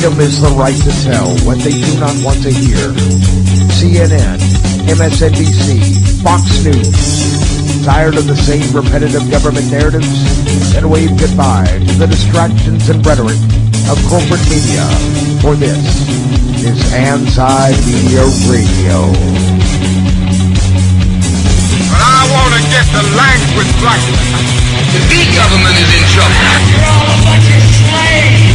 Freedom is the right to tell what they do not want to hear. CNN, MSNBC, Fox News. Tired of the same repetitive government narratives? Then wave goodbye to the distractions and rhetoric of corporate media. For this is Anti-Media Radio. But I want to get the language right. The big government is in trouble. You're all a bunch of slaves!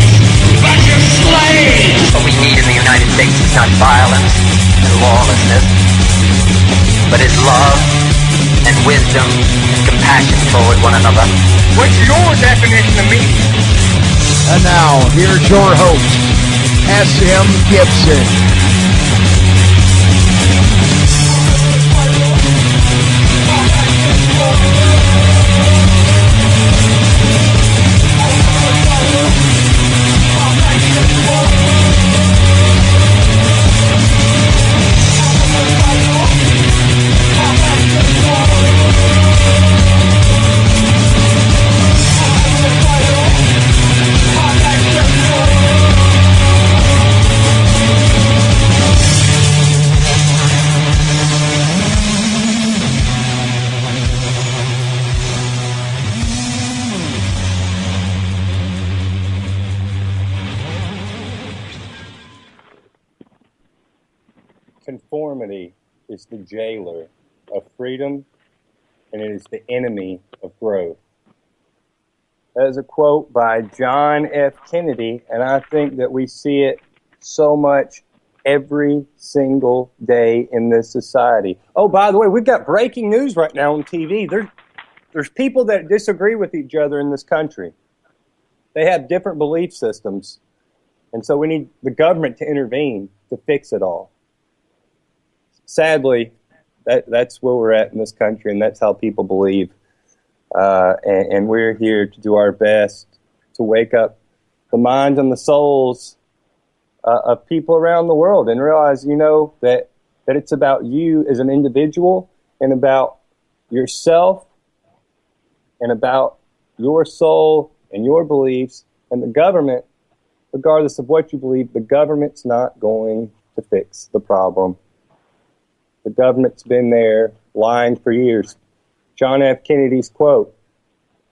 Bunch of slaves! What we need in the United States is not violence and lawlessness, but is love and wisdom and compassion toward one another. What's your definition of me? And now, here's your host, S.M. Gibson. Conformity is the jailer of freedom, and it is the enemy of growth. That is a quote by John F. Kennedy, and I think that we see it so much every single day in this society. Oh, by the way, we've got breaking news right now on TV. There's people that disagree with each other in this country. They have different belief systems, and so we need the government to intervene to fix it all. Sadly, that's where we're at in this country, and that's how people believe. And we're here to do our best to wake up the minds and the souls of people around the world and realize, that it's about you as an individual and about yourself and about your soul and your beliefs. And the government, regardless of what you believe, the government's not going to fix the problem. The government's been there lying for years. John F. Kennedy's quote,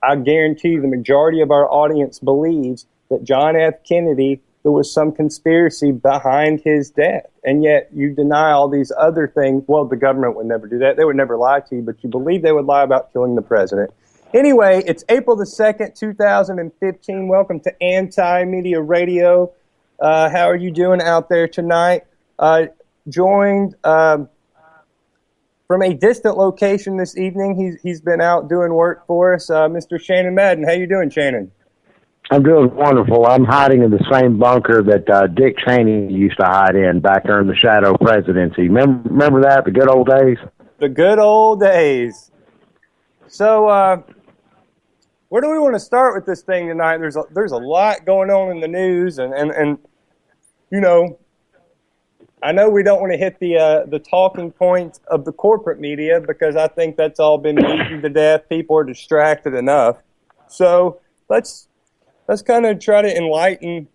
I guarantee the majority of our audience believes that John F. Kennedy, there was some conspiracy behind his death. And yet you deny all these other things. Well, the government would never do that. They would never lie to you, but you believe they would lie about killing the president. Anyway, it's April the 2nd, 2015. Welcome to Anti-Media Radio. How are you doing out there tonight? Joined from a distant location this evening. He's been out doing work for us. Mr. Shannon Madden. How you doing, Shannon? I'm doing wonderful. I'm hiding in the same bunker that Dick Cheney used to hide in back during the shadow presidency. Remember that, the good old days? The good old days. So, where do we want to start with this thing tonight? There's a lot going on in the news, and I know we don't want to hit the talking points of the corporate media because I think that's all been beaten to death. People are distracted enough. So let's kind of try to enlighten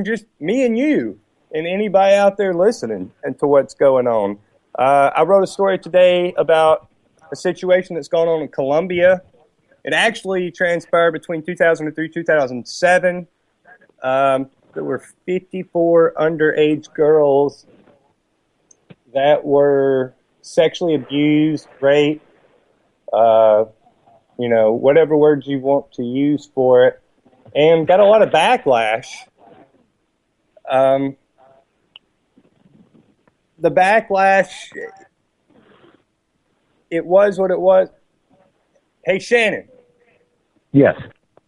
just me and you and anybody out there listening into what's going on. I wrote a story today about a situation that's going on in Colombia. It actually transpired between 2003 and 2007. There were 54 underage girls that were sexually abused, raped, whatever words you want to use for it, and got a lot of backlash. The backlash, it was what it was. Hey, Shannon. Yes.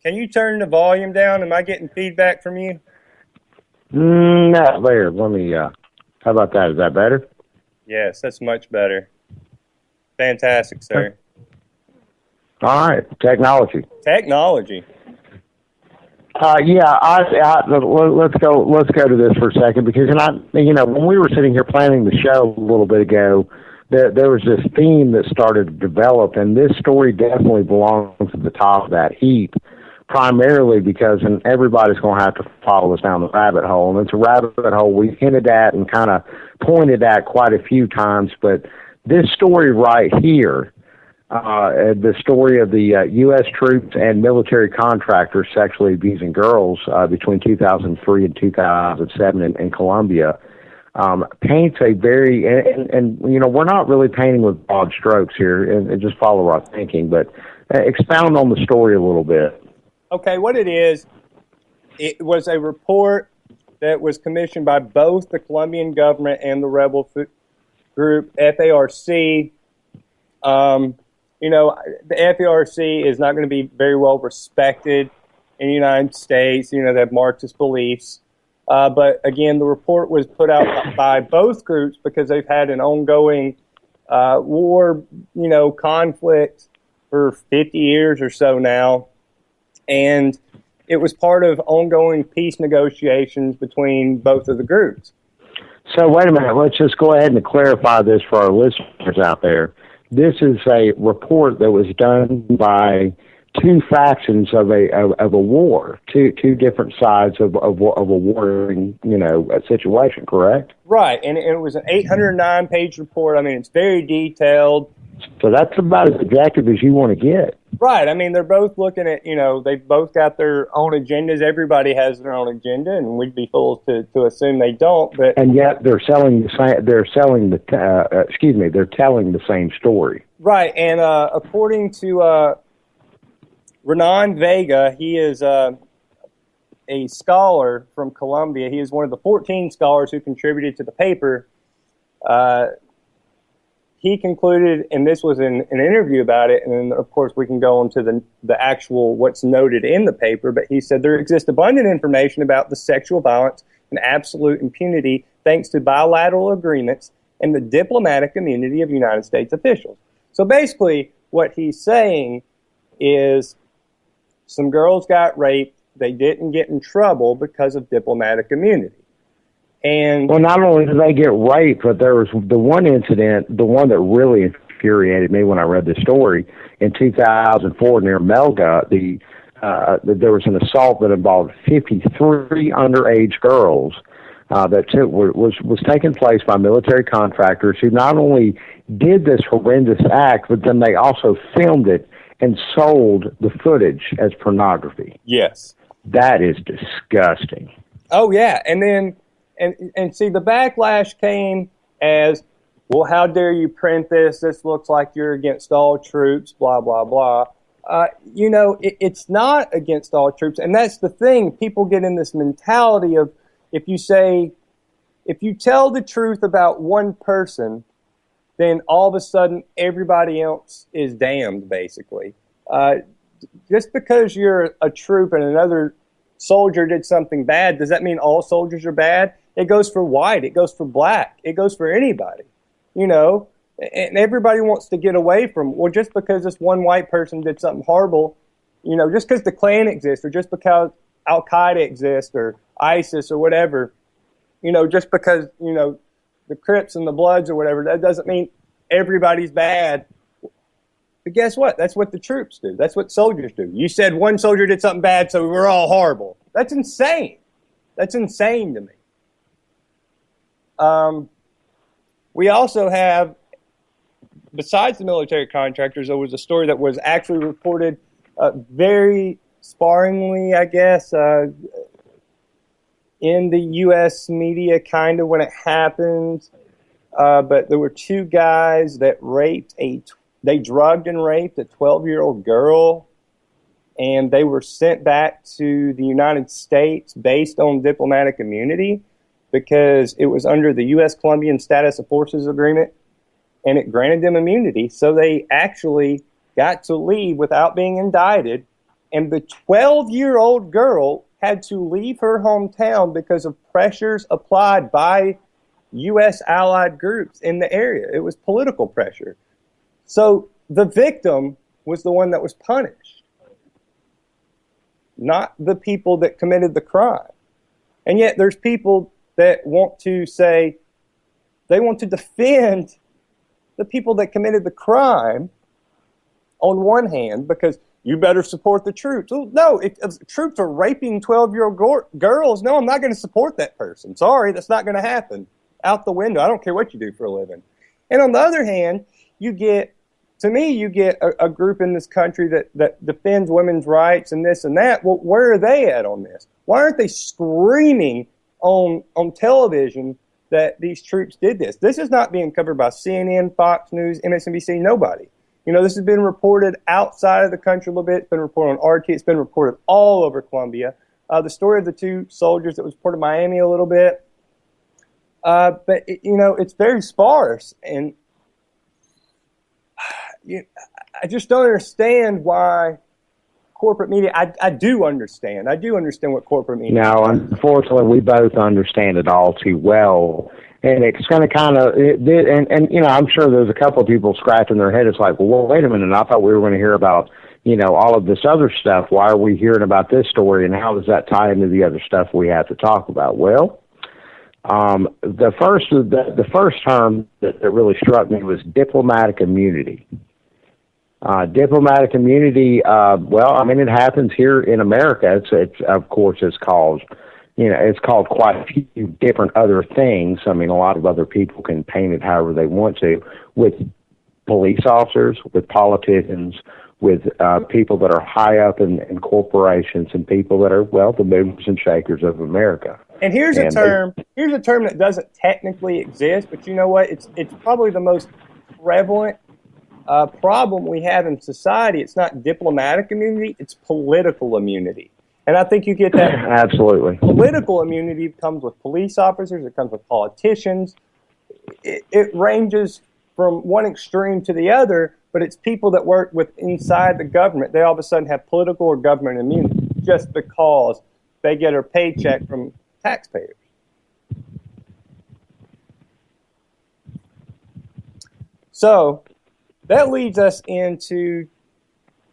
Can you turn the volume down? Am I getting feedback from you? No, there. Let me, how about that? Is that better? Yes, that's much better. Fantastic, sir. All right. Technology. Let's go to this for a second because, when we were sitting here planning the show a little bit ago, there was this theme that started to develop, and this story definitely belongs to the top of that heap. primarily because, and everybody's going to have to follow us down the rabbit hole, and it's a rabbit hole we've hinted at and kind of pointed at quite a few times, but this story right here, the story of the U.S. troops and military contractors sexually abusing girls between 2003 and 2007 in Colombia, paints a very, and you know, we're not really painting with broad strokes here, and just follow our thinking, but expound on the story a little bit. Okay, what it was a report that was commissioned by both the Colombian government and the rebel group, FARC. You know, the FARC is not going to be very well respected in the United States. You know, they have Marxist beliefs. But again, the report was put out by both groups because they've had an ongoing war, you know, conflict for 50 years or so now. And it was part of ongoing peace negotiations between both of the groups. So wait a minute, let's just go ahead and clarify this for our listeners out there. This is a report that was done by two factions of a war, two different sides of a warring, you know, a situation, correct? Right, and it was an 809-page report. I mean, it's very detailed. So that's about as objective as you want to get. Right. I mean, they're both looking at, you know, they've both got their own agendas. Everybody has their own agenda, and we'd be fools to assume they don't. But and yet they're selling the same. They're selling the. They're telling the same story. Right. And according to Renan Vega, he is a scholar from Colombia. He is one of the 14 scholars who contributed to the paper. He concluded, and this was in an interview about it, and then, of course, we can go into the actual what's noted in the paper, but he said there exists abundant information about the sexual violence and absolute impunity thanks to bilateral agreements and the diplomatic immunity of United States officials. So basically, what he's saying is some girls got raped, they didn't get in trouble because of diplomatic immunity. And well, not only did they get raped, but there was the one incident, the one that really infuriated me when I read the story in 2004 near Melga. There was an assault that involved 53 underage girls that was taking place by military contractors who not only did this horrendous act, but then they also filmed it and sold the footage as pornography. Yes, that is disgusting. Oh yeah, and then. And see, the backlash came as, well, how dare you print this? This looks like you're against all troops, blah, blah, blah. You know, it's not against all troops. And that's the thing. People get in this mentality of if you tell the truth about one person, then all of a sudden everybody else is damned, basically. Just because you're a troop and another soldier did something bad, does that mean all soldiers are bad? It goes for white. It goes for black. It goes for anybody, you know. And everybody wants to get away from, well, just because this one white person did something horrible, you know, just because the Klan exists or just because Al-Qaeda exists or ISIS or whatever, you know, just because, you know, the Crips and the Bloods or whatever, that doesn't mean everybody's bad. But guess what? That's what the troops do. That's what soldiers do. You said one soldier did something bad, so we're all horrible. That's insane. That's insane to me. We also have, besides the military contractors, there was a story that was actually reported very sparingly, I guess, in the U.S. media kind of when it happened. But there were two guys that they drugged and raped a 12-year-old girl, and they were sent back to the United States based on diplomatic immunity because it was under the U.S. Colombian Status of Forces Agreement, and it granted them immunity. So they actually got to leave without being indicted, and the 12-year-old girl had to leave her hometown because of pressures applied by U.S. allied groups in the area. It was political pressure. So the victim was the one that was punished, not the people that committed the crime. And yet there's people that want to say, they want to defend the people that committed the crime on one hand, because you better support the troops. Well, no, if troops are raping 12-year-old girls, no, I'm not going to support that person. Sorry, that's not going to happen. Out the window. I don't care what you do for a living. And on the other hand, you get a group in this country that defends women's rights and this and that. Well, where are they at on this? Why aren't they screaming on television that these troops did this? This is not being covered by CNN, Fox News, MSNBC, nobody. This has been reported outside of the country a little bit. It's been reported on RT. It's been reported all over Columbia. The story of the two soldiers that was reported in Miami a little bit. But, it's very sparse. And I just don't understand why corporate media, I do understand. I do understand what corporate media is. No, unfortunately, we both understand it all too well. And it's going to kind of, I'm sure there's a couple of people scratching their head. It's like, well, wait a minute. I thought we were going to hear about, all of this other stuff. Why are we hearing about this story, and how does that tie into the other stuff we have to talk about? Well, the first term that really struck me was diplomatic immunity. Diplomatic immunity, it happens here in America. It's called quite a few different other things. I mean, a lot of other people can paint it however they want to, with police officers, with politicians, with people that are high up in corporations, and people that are, the movers and shakers of America. And here's a term that doesn't technically exist, but you know what? It's probably the most prevalent problem we have in society. It's not diplomatic immunity, it's political immunity. And I think you get that. Absolutely. Political immunity comes with police officers. It comes with politicians. It ranges from one extreme to the other, but it's people that work with inside the government. They all of a sudden have political or government immunity just because they get a paycheck from taxpayers. So that leads us into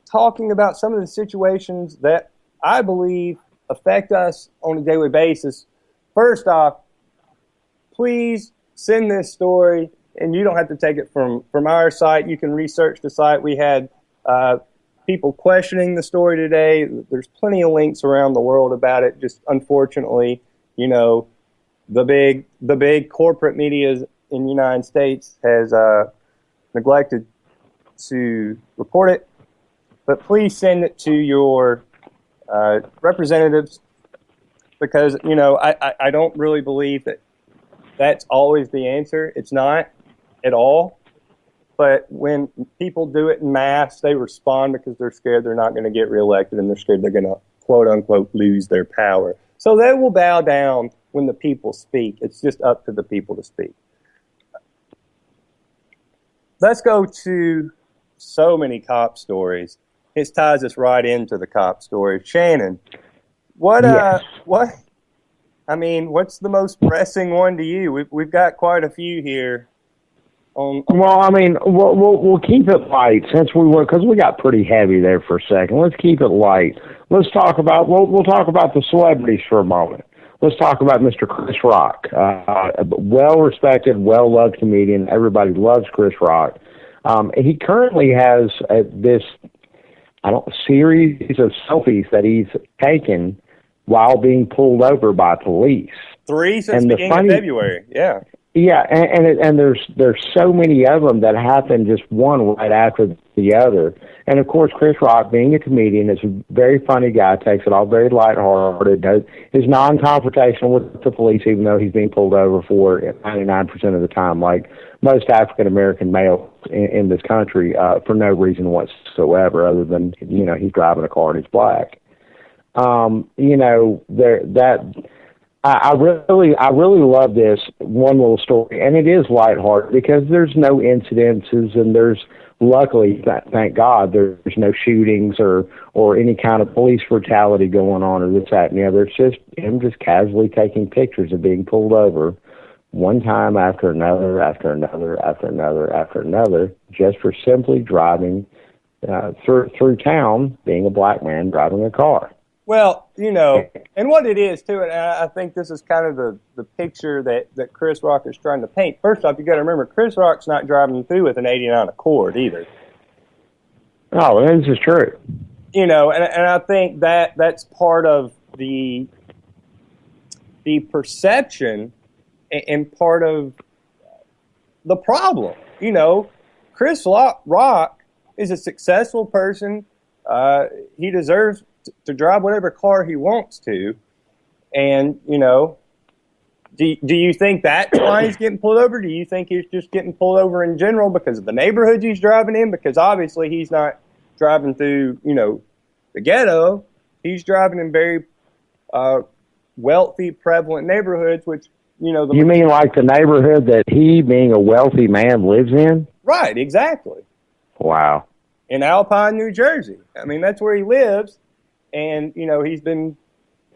talking about some of the situations that I believe affect us on a daily basis. First off, please send this story, and you don't have to take it from our site. You can research the site. We had people questioning the story today. There's plenty of links around the world about it. Just unfortunately, the big corporate media in the United States has neglected to report it. But please send it to your representatives, because I don't really believe that's always the answer. It's not at all. But when people do it in mass, they respond because they're scared they're not going to get reelected, and they're scared they're going to, quote unquote, lose their power. So they will bow down when the people speak. It's just up to the people to speak. Let's go to so many cop stories. It ties us right into the cop story. Shannon, what's the most pressing one to you? We've got quite a few here. We'll keep it light because we got pretty heavy there for a second. Let's keep it light. Let's talk about we'll talk about the celebrities for a moment. Let's talk about Mr. Chris Rock, a well-respected, well-loved comedian. Everybody loves Chris Rock. He currently has this series of selfies that he's taken while being pulled over by police. 3 since the beginning of February. Yeah. Yeah, and there's so many of them that happen just one right after the other. And of course, Chris Rock, being a comedian, is a very funny guy, takes it all very lighthearted, is non-confrontational with the police, even though he's being pulled over for 99% of the time, like most African-American males in this country, for no reason whatsoever other than, he's driving a car and he's black. I really love this one little story, and it is lighthearted because there's no incidences, and there's luckily, thank God, there's no shootings or any kind of police brutality going on or this, that, and the other. It's just him just casually taking pictures of being pulled over one time after another, after another, after another, after another, just for simply driving through town, being a black man driving a car. Well, and what it is, too, and I think this is kind of the picture that Chris Rock is trying to paint. First off, you got to remember, Chris Rock's not driving through with an 89 Accord either. Oh, this is true. you know, and I think that's part of the perception and part of the problem. You know, Chris Rock is a successful person. He deserves to drive whatever car he wants to. And, you know, do you think that's why he's getting pulled over? Do you think he's just getting pulled over in general because of the neighborhoods he's driving in? Because obviously he's not driving through, you know, the ghetto. He's driving in very wealthy, prevalent neighborhoods, which, you know... You mean like the neighborhood that he, being a wealthy man, lives in? Right, exactly. Wow. In Alpine, New Jersey. I mean, that's where he lives. And, you know, he's been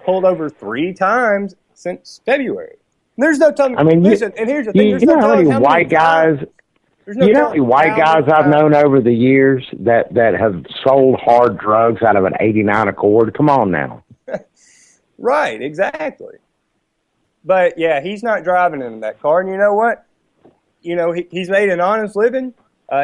pulled over 3 times since February. There's no telling... I mean, listen, and here's the thing. You know how many white guys... You know how many white guys I've known over the years that have sold hard drugs out of an 89 Accord? Come on now. Right, exactly. But, yeah, he's not driving in that car. And you know what? You know, he's made an honest living.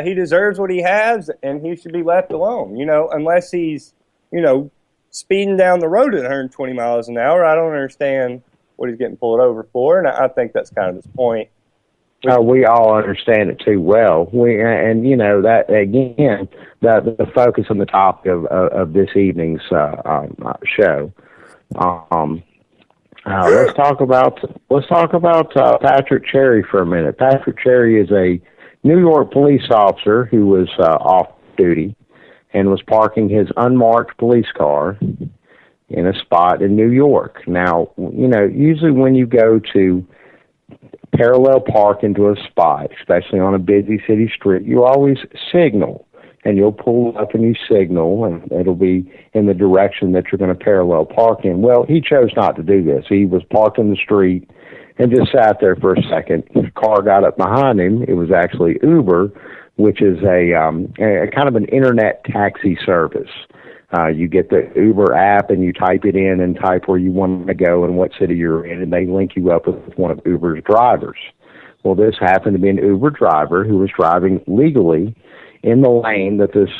He deserves what he has, and he should be left alone, you know, unless he's, you know, speeding down the road at 120 miles an hour. I don't understand what he's getting pulled over for, and I think that's kind of his point. We all understand it too well. And you know that again, the focus on the topic of this evening's show. Let's talk about Patrick Cherry for a minute. Patrick Cherry is a New York police officer who was off duty and was parking his unmarked police car in a spot in New York. Now, you know, usually when you go to parallel park into a spot, especially on a busy city street, you always signal, and you'll pull up and you signal, and it'll be in the direction that you're going to parallel park in. Well, he chose not to do this. He was parked in the street and just sat there for a second. The car got up behind him. It was actually Uber, which is a kind of an internet taxi service. You get the Uber app and you type it in and type where you want to go and what city you're in, and they link you up with one of Uber's drivers. Well, this happened to be an Uber driver who was driving legally in the lane that this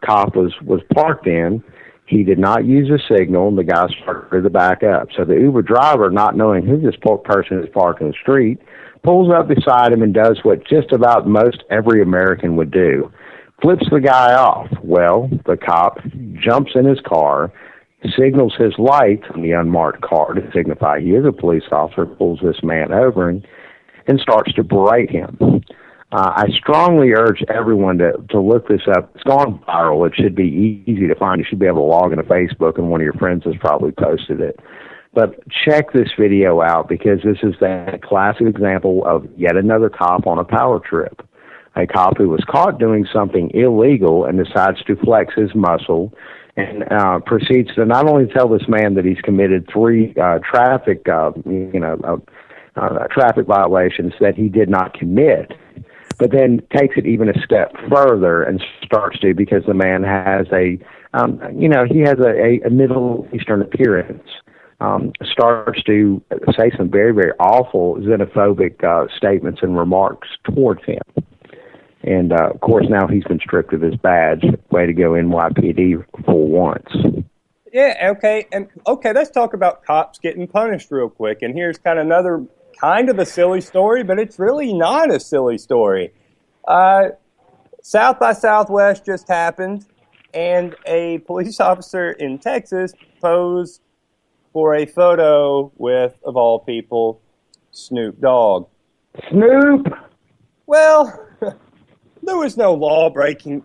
cop was parked in. He did not use a signal, and the guy started to back up. So the Uber driver, not knowing who this person is parked in the street, pulls up beside him and does what just about most every American would do. Flips the guy off. Well, the cop jumps in his car, signals his light on the unmarked car to signify he is a police officer, pulls this man over and starts to berate him. I strongly urge everyone to look this up. It's gone viral. It should be easy to find. You should be able to log into Facebook, and one of your friends has probably posted it. But check this video out, because this is that classic example of yet another cop on a power trip. A cop who was caught doing something illegal and decides to flex his muscle and proceeds to not only tell this man that he's committed 3 traffic violations that he did not commit, but then takes it even a step further and starts to, because the man has he has a Middle Eastern appearance, starts to say some very, very awful xenophobic statements and remarks towards him. And, of course, now he's been stripped of his badge. Way to go, NYPD, for once. Yeah, okay. And, okay, let's talk about cops getting punished real quick. And here's another kind of a silly story, but it's really not a silly story. South by Southwest just happened, and a police officer in Texas posed for a photo with, of all people, Snoop Dogg. Snoop? Well... There was no law breaking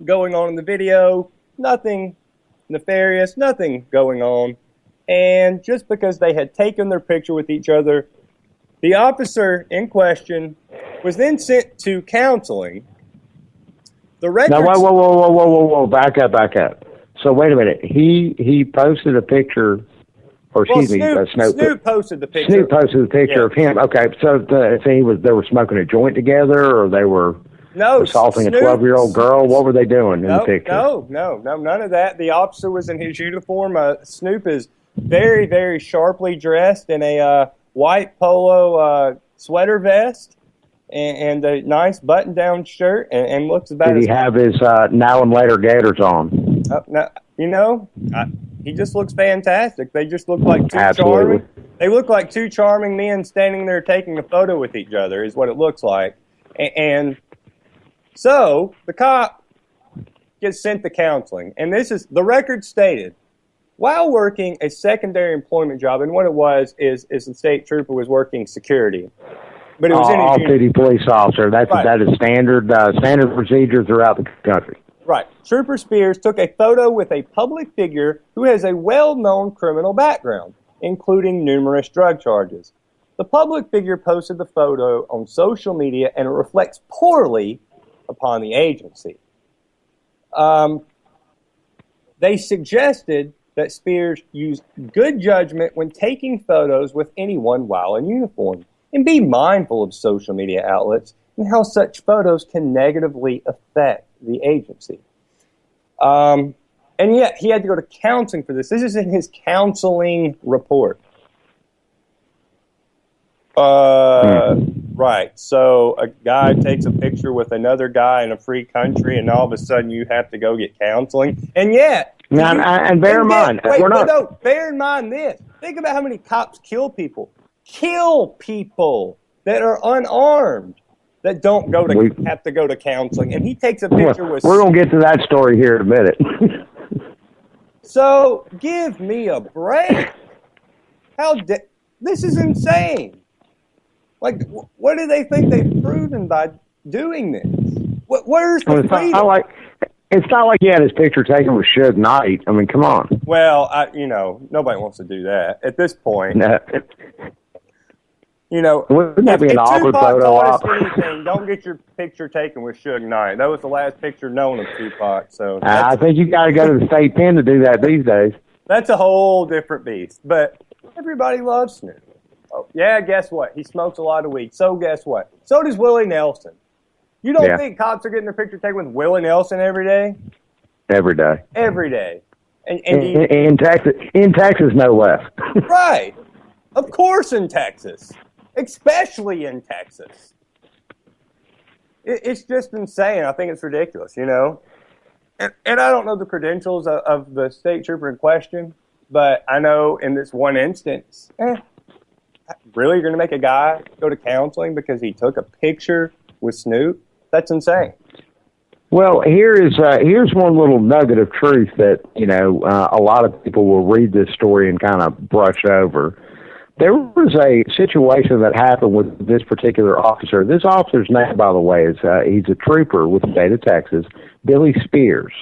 going on in the video, nothing nefarious, nothing going on. And just because they had taken their picture with each other, the officer in question was then sent to counseling. The records... Now, whoa, back up. So wait a minute. He posted a picture, or excuse me, Snoop posted the picture. Snoop posted the picture of him. Okay, so they were smoking a joint together, or they were... assaulting a 12-year-old girl? What were they doing in the picture? No, none of that. The officer was in his uniform. Snoop is very, very sharply dressed in a white polo sweater vest and a nice button-down shirt, and looks about... Did he have his now and later gaiters on? No, he just looks fantastic. They just look like two Absolutely. charming. They look like two charming men standing there taking a photo with each other. Is what it looks like. And so the cop gets sent to counseling, and this is the record stated. While working a secondary employment job, and what it was is the state trooper was working security, but it was in his off-duty police officer. That is standard procedure throughout the country. Right. Trooper Spears took a photo with a public figure who has a well-known criminal background, including numerous drug charges. The public figure posted the photo on social media, and it reflects poorly upon the agency. They suggested that Spears use good judgment when taking photos with anyone while in uniform, and be mindful of social media outlets and how such photos can negatively affect the agency. And yet, he had to go to counseling for this. This is in his counseling report. Right. So a guy takes a picture with another guy in a free country, and all of a sudden you have to go get counseling. And yet, bear in mind, bear in mind this. Think about how many cops kill people that are unarmed, that don't have to go to counseling. And he takes a picture with. We're gonna get to that story here in a minute. So give me a break. This is insane. Like, what do they think they've proven by doing this? Where's the freedom? It's not like he had his picture taken with Suge Knight. I mean, come on. Well, nobody wants to do that at this point. No. Wouldn't that be an awkward photo op? Anything, don't get your picture taken with Suge Knight. That was the last picture known of Tupac. So I think you got to go to the state pen to do that these days. That's a whole different beast. But everybody loves Snoop. Oh, yeah, guess what? He smokes a lot of weed. So guess what? So does Willie Nelson. You don't think cops are getting their picture taken with Willie Nelson every day? Every day. Every day. And in Texas, no less. Right. Of course in Texas. Especially in Texas. It's just insane. I think it's ridiculous, And I don't know the credentials of the state trooper in question, but I know in this one instance, really, you're going to make a guy go to counseling because he took a picture with Snoop? That's insane. Well, here's one little nugget of truth that, a lot of people will read this story and kind of brush over. There was a situation that happened with this particular officer. This officer's name, by the way, is he's a trooper with the state of Texas, Billy Spears.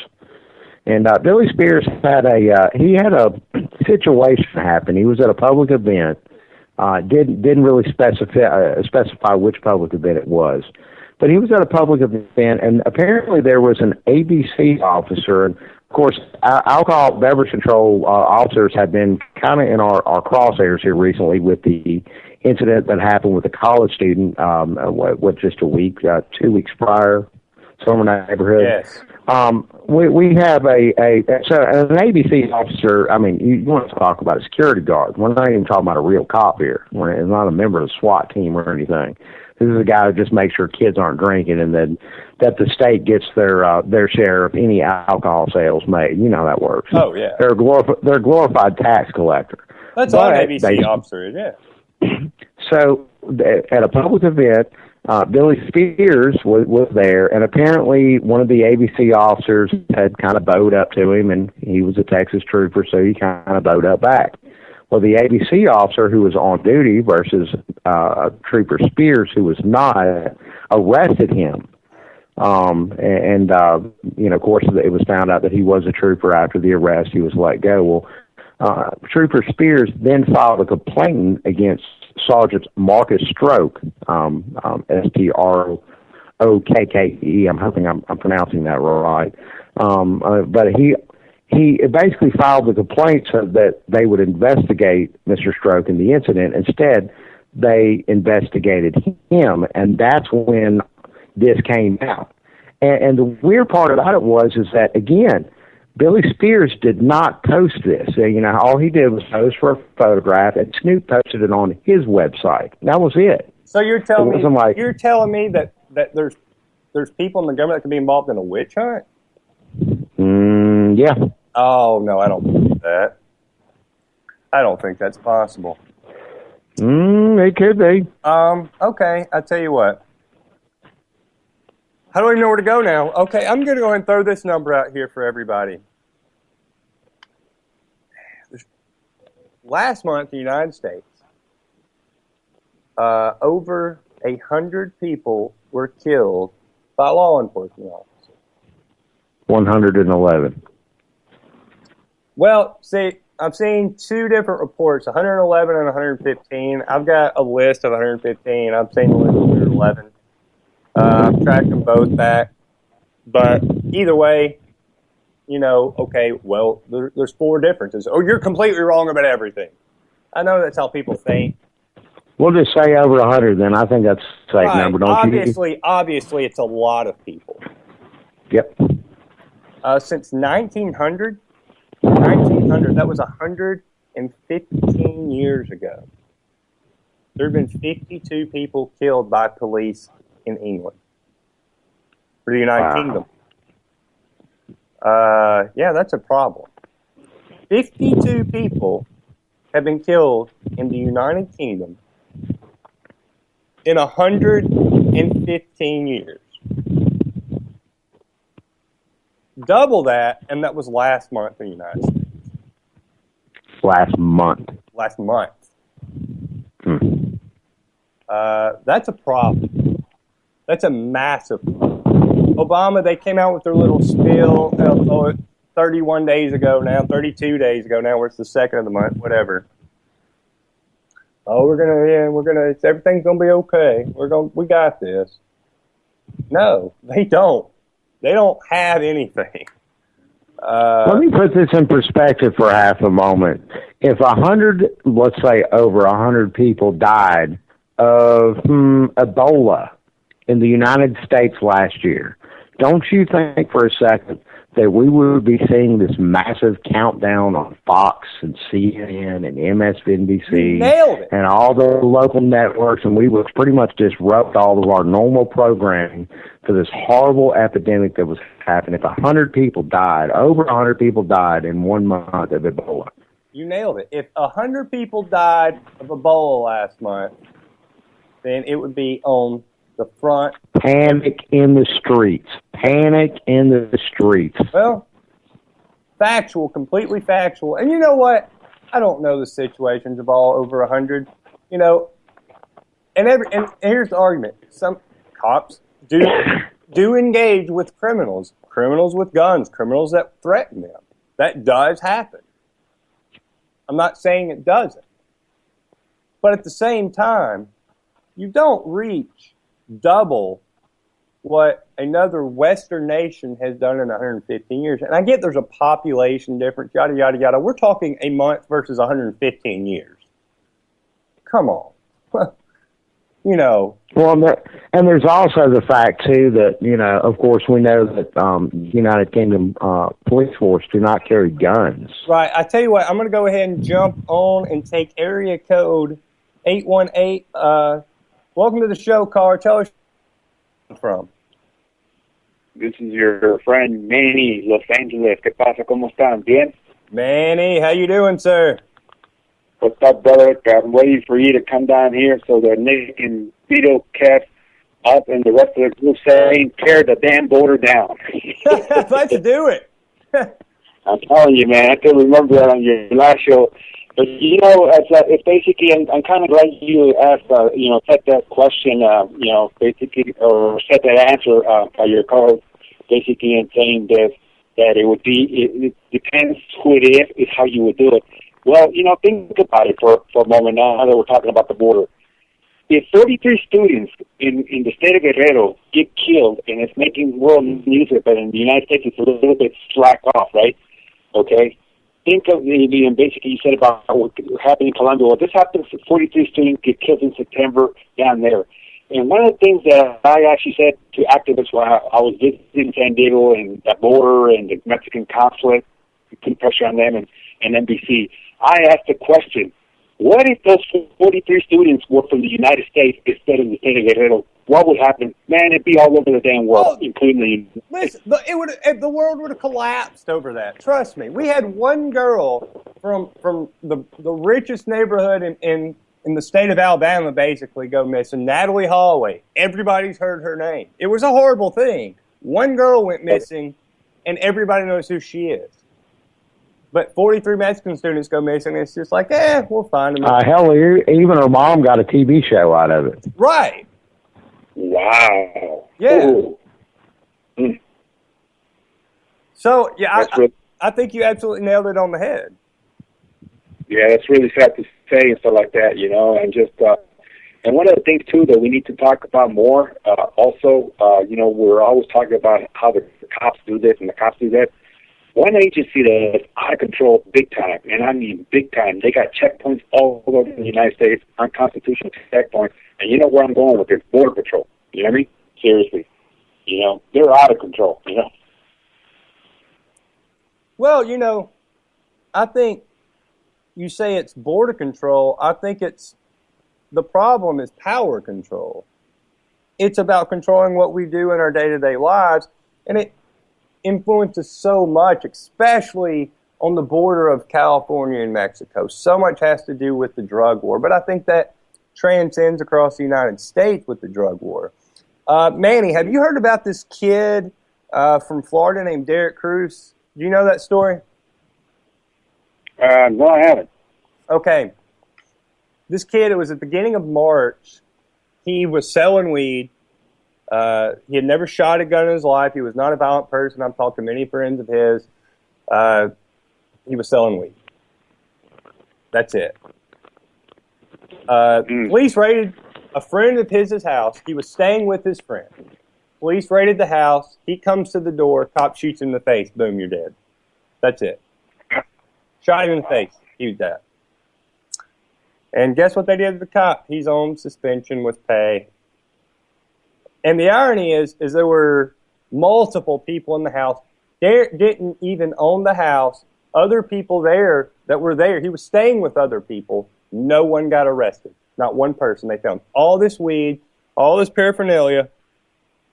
And Billy Spears had a situation happen. He was at a public event. Didn't really specify which public event it was. But he was at a public event, and apparently there was an ABC officer. And, of course, alcohol beverage control officers have been kind of in our crosshairs here recently with the incident that happened with a college student, just a week, 2 weeks prior, somewhere in the neighborhood. Yes. We have an ABC officer. I mean, you want to talk about a security guard. We're not even talking about a real cop here. We're not a member of the SWAT team or anything. This is a guy who just makes sure kids aren't drinking, and then that the state gets their share of any alcohol sales made. You know how that works. Oh yeah, they're a glorified tax collector. That's all an ABC officer is. Yeah. So at a public event, Billy Spears was there, and apparently one of the ABC officers had kind of bowed up to him, and he was a Texas trooper, so he kind of bowed up back. Well, the ABC officer who was on duty versus Trooper Spears, who was not, arrested him. Of course, it was found out that he was a trooper after the arrest. He was let go. Well, Trooper Spears then filed a complaint against Sergeant Marcus Stroke, Strokke. I'm hoping I'm pronouncing that right. But he basically filed the complaint so that they would investigate Mr. Stroke in the incident. Instead, they investigated him, and that's when this came out. And the weird part about it is that, again, Billy Spears did not post this. All he did was post for a photograph, and Snoop posted it on his website. That was it. So you're telling me that there's people in the government that could be involved in a witch hunt? Yeah. Oh, no, I don't believe that. I don't think that's possible. It could be. Okay, I'll tell you what. I don't even know where to go now. Okay, I'm going to go ahead and throw this number out here for everybody. Last month in the United States, over 100 people were killed by law enforcement officers. 111. Well, see, I've seen two different reports, 111 and 115. I've got a list of 115. I've seen the list of 111. I've tracked them both back. But either way, okay, well, there's four differences. Oh, you're completely wrong about everything. I know that's how people think. We'll just say over 100 then. I think that's a safe number, don't Obviously, it's a lot of people. Yep. Since 1900, that was 115 years ago. There have been 52 people killed by police in England. For the United Kingdom. Yeah, that's a problem. 52 people have been killed in the United Kingdom in 115 years. Double that, and that was last month in the United States. Last month. That's a problem. That's a massive problem. Obama, they came out with their little spiel 31 days ago now, 32 days ago now, where it's the second of the month, whatever. Oh, everything's gonna be okay. We got this. No, they don't. They don't have anything. Let me put this in perspective for half a moment. If let's say over 100 people died of Ebola in the United States last year, don't you think for a second that we would be seeing this massive countdown on Fox and CNN and MSNBC and all the local networks, and we would pretty much disrupt all of our normal programming for this horrible epidemic that was happening? If 100 people died, over 100 people died in 1 month of Ebola. You nailed it. If 100 people died of Ebola last month, then it would be on the front. Panic in the streets. Well, factual, completely factual. And you know what? I don't know the situations of all over 100. And here's the argument. Some cops do engage with criminals with guns, criminals that threaten them. That does happen. I'm not saying it doesn't. But at the same time, you don't reach double what another Western nation has done in 115 years. And I get there's a population difference, yada, yada, yada. We're talking a month versus 115 years. Come on. Well, and there's also the fact, too, that, of course, we know that United Kingdom police force do not carry guns. Right. I tell you what, I'm going to go ahead and jump on and take area code 818. Welcome to the show, caller. Tell us where you're from. This is your friend Manny, Los Angeles. ¿Qué pasa? ¿Cómo están? ¿Bien? Manny, how you doing, sir? What's up, brother? I'm waiting for you to come down here so that Nick and Vito, Kev, up and the rest of the group saying, tear the damn border down. Let's do it. I'm telling you, man. I can remember that on your last show. But, it's basically, I'm kind of glad you asked, set that question, basically, or set that answer by your call, basically, in saying that it would be, it depends who it is how you would do it. Well, think about it for a moment now that we're talking about the border. If 33 students in the state of Guerrero get killed, and it's making world news, but in the United States it's a little bit slack off, right? Okay? Think of basically you said about what happened in Colombia. Well, this happens, 43 students get killed in September down there. And one of the things that I actually said to activists while I was visiting San Diego and that border and the Mexican consulate, putting pressure on them and NBC, I asked the question, What if those 43 students were from the United States instead of the state of Guerrero? What would happen? Man, it'd be all over the damn world, including the... Listen, the world would have collapsed over that. Trust me. We had one girl from the richest neighborhood in the state of Alabama basically go missing, Natalie Holloway. Everybody's heard her name. It was a horrible thing. One girl went missing, and everybody knows who she is. But 43 Mexican students go missing, and it's just like, we'll find them. Hell, even her mom got a TV show out of it. Right. Wow. Yeah. So, yeah, I think you absolutely nailed it on the head. Yeah, that's really sad to say and stuff like that, you know, and just, and one of the things, too, that we need to talk about more, also, you know, we're always talking about how the cops do this and the cops do that. One agency that is out of control big time, and I mean big time, they got checkpoints all over the United States, unconstitutional checkpoints, and you know where I'm going with this, Border Patrol. You know what I mean? Seriously. You know, they're out of control, you know? Well, you know, I think you say it's border control. I think the problem is power control. It's about controlling what we do in our day-to-day lives, and it influences so much, especially on the border of California and Mexico. So much has to do with the drug war, but I think that transcends across the United States with the drug war. Manny, have you heard about this kid from Florida named Derek Cruz? Do you know that story? No, I haven't. Okay. This kid, it was at the beginning of March. He was selling weed. He had never shot a gun in his life. He was not a violent person. I've talked to many friends of his. He was selling weed. That's it. Police raided a friend of his house. He was staying with his friend. Police raided the house. He comes to the door. Cop shoots him in the face. Boom, you're dead. That's it. Shot him in the face. He was dead. And guess what they did to the cop? He's on suspension with pay. And the irony is there were multiple people in the house. Derek didn't even own the house. Other people there that were there, he was staying with other people. No one got arrested. Not one person. They found all this weed, all this paraphernalia.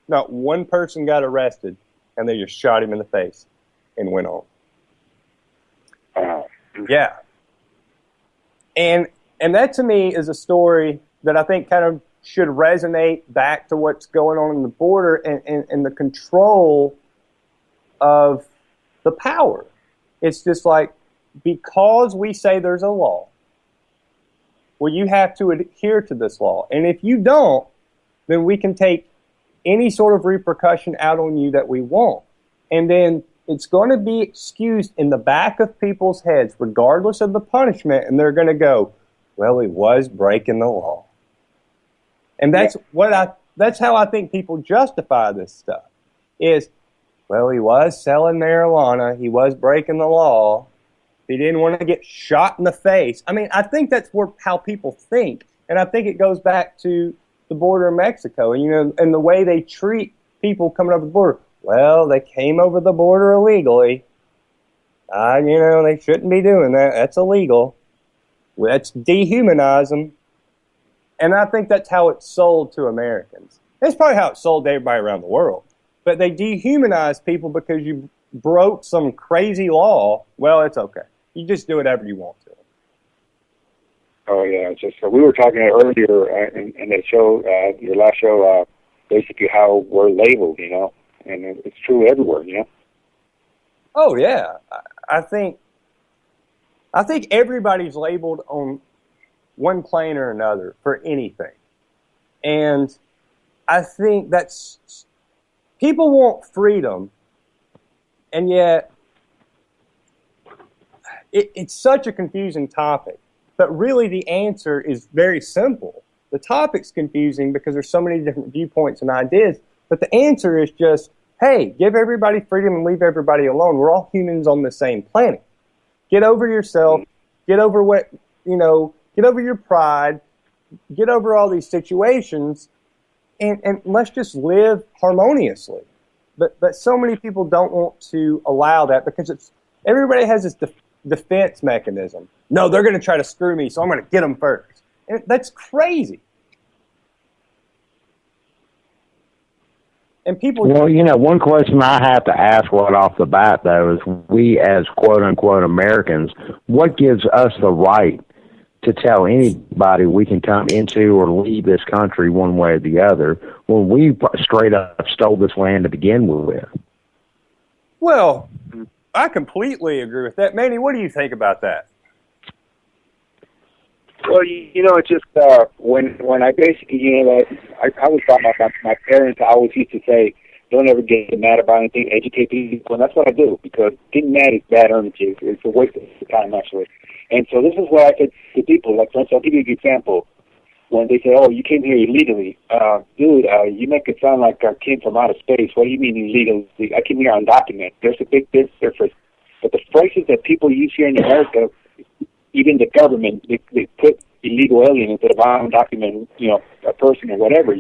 Not one person got arrested. And they just shot him in the face and went on. Yeah. And that to me is a story that I think kind of should resonate back to what's going on in the border and the control of the power. It's just like, because we say there's a law, well, you have to adhere to this law. And if you don't, then we can take any sort of repercussion out on you that we want. And then it's going to be excused in the back of people's heads, regardless of the punishment, and they're going to go, well, he was breaking the law. And that's how I think people justify this stuff is, well, he was selling marijuana. He was breaking the law. He didn't want to get shot in the face. I mean, I think that's how people think. And I think it goes back to the border of Mexico and, you know, and the way they treat people coming over the border. Well, they came over the border illegally. You know, they shouldn't be doing that. That's illegal. Let's dehumanize them. And I think that's how it's sold to Americans. That's probably how it's sold to everybody around the world. But they dehumanize people because you broke some crazy law. Well, it's okay. You just do whatever you want to. Oh, yeah. Just we were talking earlier in the show, your last show, basically how we're labeled, you know, and it's true everywhere, you know. Oh, yeah. I think everybody's labeled on one plane or another for anything. And I think that's, people want freedom, and yet it's such a confusing topic. But really the answer is very simple. The topic's confusing because there's so many different viewpoints and ideas, but the answer is just, hey, give everybody freedom and leave everybody alone. We're all humans on the same planet. Get over yourself, get over get over your pride, get over all these situations, and let's just live defense mechanism. No, they're going to try to screw me, so I'm going to get them first. And that's crazy. And people... Well, one question I have to ask right off the bat, though, is we as quote-unquote Americans, what gives us the right to tell anybody we can come into or leave this country one way or the other when we straight up stole this land to begin with? Well, I completely agree with that. Manny, what do you think about that? Well, it's just when I basically, I always thought my parents always used to say, don't ever get mad about anything, educate people, and that's what I do, because getting mad is bad energy. It's a waste of time, actually. And so this is what I said to people. Like, for instance, I'll give you an example. When they say, oh, you came here illegally. Dude, you make it sound like I came from outer space. What do you mean illegally? I came here undocumented. There's a big difference. But the phrases that people use here in America, even the government, they put illegal alien instead of undocumented, a person or whatever,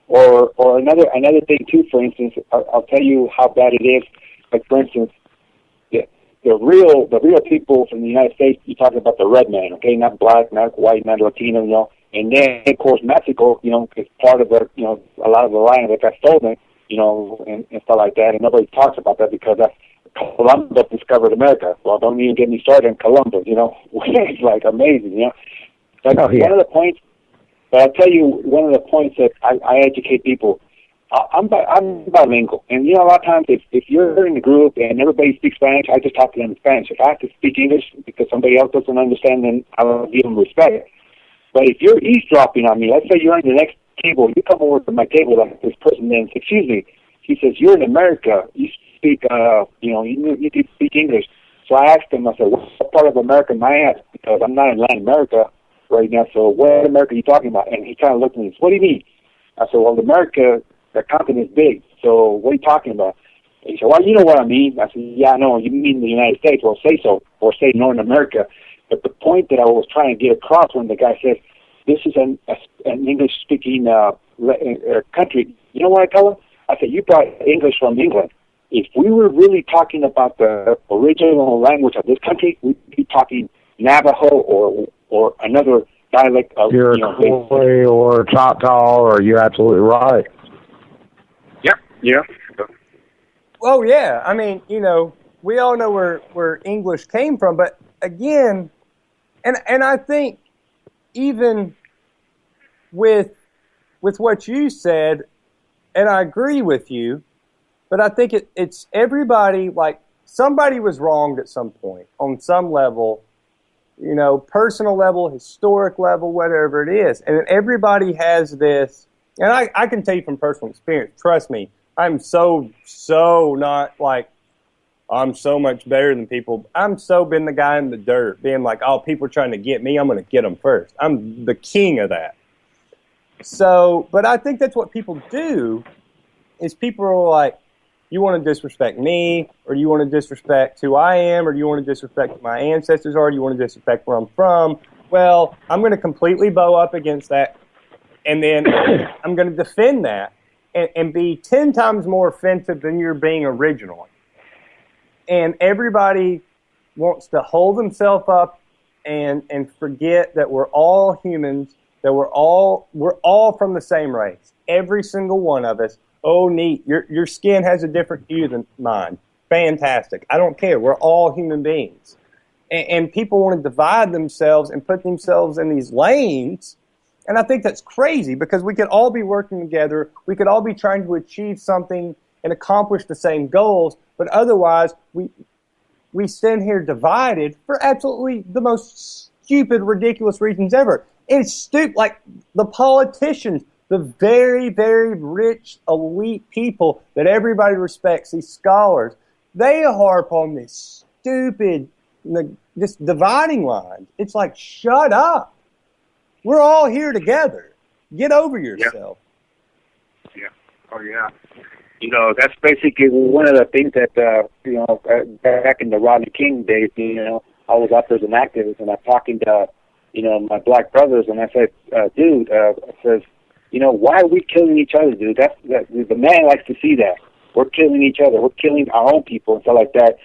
Or another thing, too, for instance, I'll tell you how bad it is. Like, for instance, the real people from the United States, you're talking about the red man, okay, not black, not white, not Latino, and then of course Mexico, is part of the, a lot of the land that got stolen, and stuff like that, and nobody talks about that because Columbus discovered America. Well, don't even get me started on Columbus, it's like amazing, Like one of the points, but I'll tell you one of the points that I educate people. I'm bilingual, and a lot of times if you're in a group and everybody speaks Spanish, I just talk to them in Spanish. If I have to speak English because somebody else doesn't understand, then I'll give them respect. But if you're eavesdropping on me, let's say you're on the next table, you come over to my table like this person, then excuse me, he says you're in America, you speak, you can speak English. So I asked him, I said, what part of America am I at? Because I'm not in Latin America right now. So what America are you talking about? And he kind of looked at me and said, what do you mean? I said, well, America, the continent is big, so what are you talking about? And he said, well, you know what I mean. I said, yeah, I know. You mean the United States. Well, say so, or say North America. But the point that I was trying to get across when the guy says, this is an English-speaking country, you know what I tell him? I said, you brought English from England. If we were really talking about the original language of this country, we'd be talking Navajo or another dialect of Iroquois or Choctaw, or you're absolutely right. Yeah. Oh, yeah. I mean, we all know where English came from, but again, and I think even with what you said, and I agree with you, but I think it's everybody, like, somebody was wronged at some point on some level, personal level, historic level, whatever it is. And everybody has this, and I can tell you from personal experience, trust me, I'm so not like, I'm so much better than people. I'm so been the guy in the dirt, being like, oh, people are trying to get me, I'm going to get them first. I'm the king of that. So, but I think that's what people do, is people are like, you want to disrespect me, or you want to disrespect who I am, or you want to disrespect who my ancestors are, or you want to disrespect where I'm from. Well, I'm going to completely bow up against that, and then I'm going to defend that and be 10 times more offensive than you're being originally. And everybody wants to hold themselves up and forget that we're all humans, that we're all from the same race. Every single one of us. Oh, neat. Your skin has a different hue than mine. Fantastic. I don't care. We're all human beings. And people want to divide themselves and put themselves in these lanes. And I think that's crazy, because we could all be working together. We could all be trying to achieve something and accomplish the same goals. But otherwise, we stand here divided for absolutely the most stupid, ridiculous reasons ever. It's stupid. Like the politicians, the very, very rich, elite people that everybody respects, these scholars, they harp on this stupid, this dividing line. It's like, shut up. We're all here together. Get over yourself. Yeah. Oh, yeah. That's basically one of the things that, back in the Rodney King days, I was out there as an activist, and I'm talking to, my black brothers, and I said, dude, I says, why are we killing each other, dude? The man likes to see that. We're killing each other. We're killing our own people and stuff like that.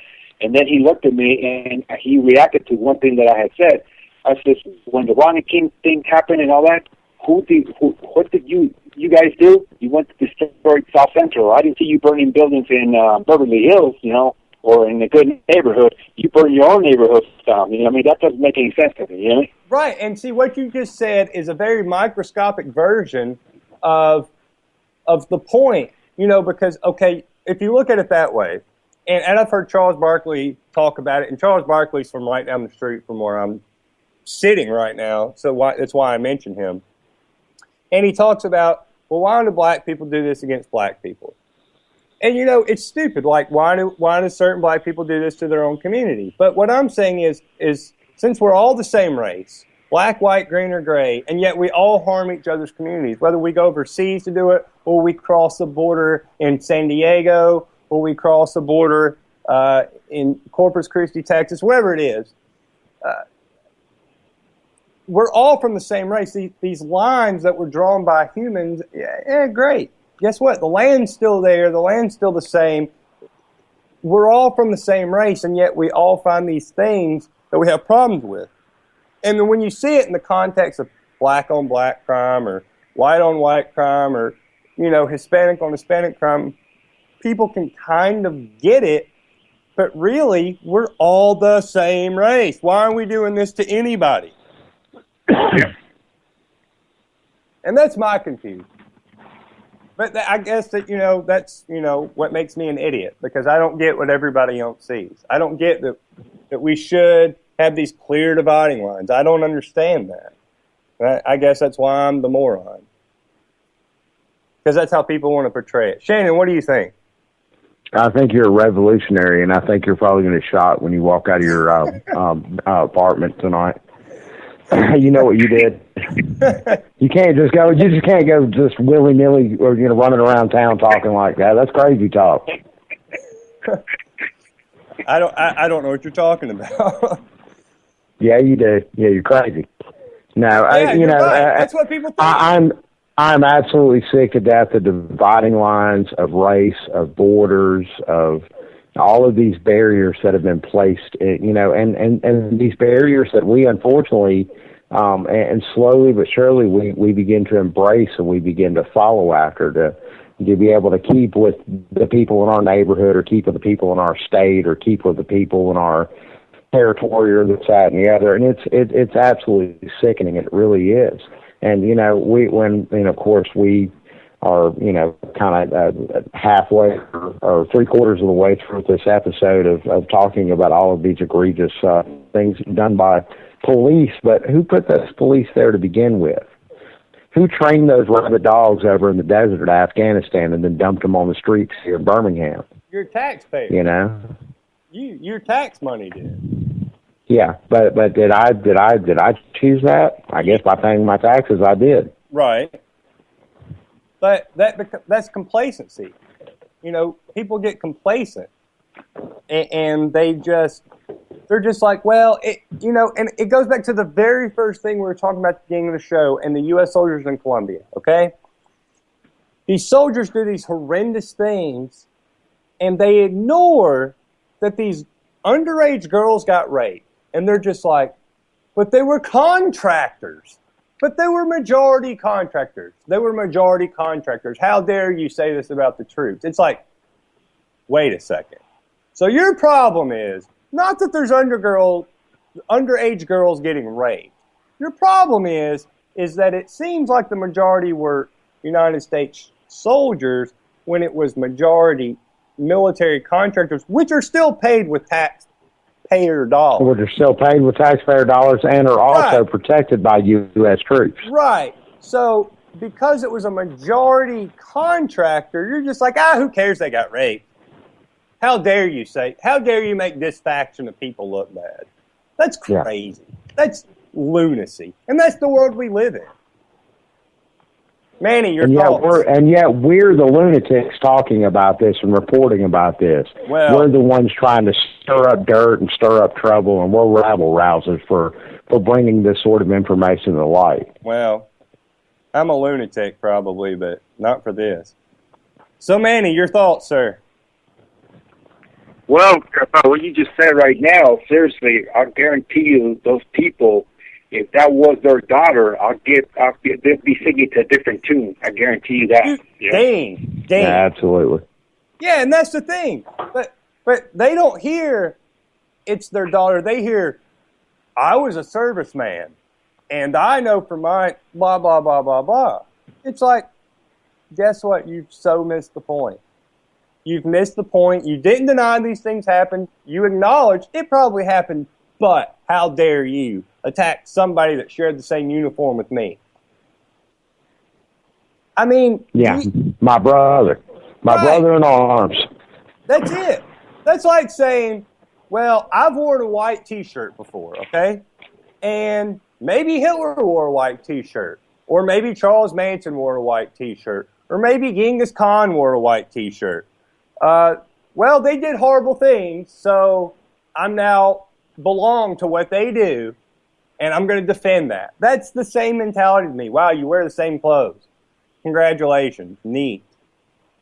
And then he looked at me and he reacted to one thing that I had said. I said, when the Rodney King thing happened and all that, what did you guys do? You went to destroy South Central. I didn't see you burning buildings in Beverly Hills, or in a good neighborhood. You burn your own neighborhood down. I mean, that doesn't make any sense to me, you know? Right, and see, what you just said is a very microscopic version of the point, because, okay, if you look at it that way, and I've heard Charles Barkley talk about it, and Charles Barkley's from right down the street from where I'm sitting right now, so that's why I mentioned him. And he talks about, well, why do black people do this against black people? And, it's stupid. Like, why do certain black people do this to their own community? But what I'm saying is since we're all the same race, black, white, green, or gray, and yet we all harm each other's communities, whether we go overseas to do it, or we cross the border in San Diego, or we cross the border in Corpus Christi, Texas, wherever it is, we're all from the same race. These lines that were drawn by humans, yeah, great. Guess what? The land's still there. The land's still the same. We're all from the same race, and yet we all find these things that we have problems with. And then when you see it in the context of black-on-black crime or white-on-white crime or, Hispanic-on-Hispanic crime, people can kind of get it, but really, we're all the same race. Why are we doing this to anybody? And that's my confusion. But I guess that, that's, what makes me an idiot, because I don't get what everybody else sees. I don't get that we should have these clear dividing lines. I don't understand that. I guess that's why I'm the moron. Because that's how people want to portray it. Shannon, what do you think? I think you're a revolutionary, and I think you're probably going to get shot when you walk out of your apartment tonight. You know what you did. You just can't go just willy-nilly or running around town talking like that. That's crazy talk. I don't know what you're talking about. Yeah, you do. Yeah, you're crazy. No, right. That's what people think. I'm absolutely sick to death of dividing lines, of race, of borders, of all of these barriers that have been placed, and these barriers that we unfortunately, and slowly but surely, we begin to embrace and we begin to follow after to be able to keep with the people in our neighborhood, or keep with the people in our state, or keep with the people in our territory, or this, that, and the other. And it's absolutely sickening. It really is. And of course we are, kind of halfway or three-quarters of the way through this episode of talking about all of these egregious things done by police. But who put those police there to begin with? Who trained those rabid dogs over in the desert of Afghanistan and then dumped them on the streets here in Birmingham? Your taxpayer. Your tax money did. Yeah, but did I choose that? I guess by paying my taxes, I did. Right. But that's complacency. People get complacent, and they're just like, well, and it goes back to the very first thing we were talking about at the beginning of the show, and the U.S. soldiers in Colombia. Okay, these soldiers do these horrendous things, and they ignore that these underage girls got raped. And they're just like, but they were contractors. But they were majority contractors. How dare you say this about the troops? It's like, wait a second. So your problem is not that there's underage girls getting raped. Your problem is that it seems like the majority were United States soldiers when it was majority military contractors, which are still paid with taxpayer dollars. Which are still paid with taxpayer dollars and are also protected by U.S. troops. Right. So because it was a majority contractor, you're just like, who cares they got raped? How dare you make this faction of people look bad? That's crazy. Yeah. That's lunacy. And that's the world we live in. Manny, your thoughts? Yet we're the lunatics talking about this and reporting about this. Well, we're the ones trying to stir up dirt and stir up trouble, and we're rabble-rousers for bringing this sort of information to light. Well, I'm a lunatic probably, but not for this. So, Manny, your thoughts, sir? Well, about what you just said right now, seriously, I guarantee you, those people, if that was their daughter, they'd be singing to a different tune. I guarantee you that. Dang. Yeah, absolutely. Yeah, and that's the thing. But they don't hear it's their daughter. They hear, I was a serviceman, and I know for my blah, blah, blah, blah, blah. It's like, guess what? You've so missed the point. You've missed the point. You didn't deny these things happened. You acknowledged it probably happened, but how dare you attack somebody that shared the same uniform with me? I mean... Yeah, my brother. My brother in arms. That's it. That's like saying, well, I've worn a white T-shirt before, okay? And maybe Hitler wore a white T-shirt. Or maybe Charles Manson wore a white T-shirt. Or maybe Genghis Khan wore a white T-shirt. Well, they did horrible things, so I'm now belong to what they do, and I'm going to defend that. That's the same mentality to me. Wow, you wear the same clothes. Congratulations. Neat.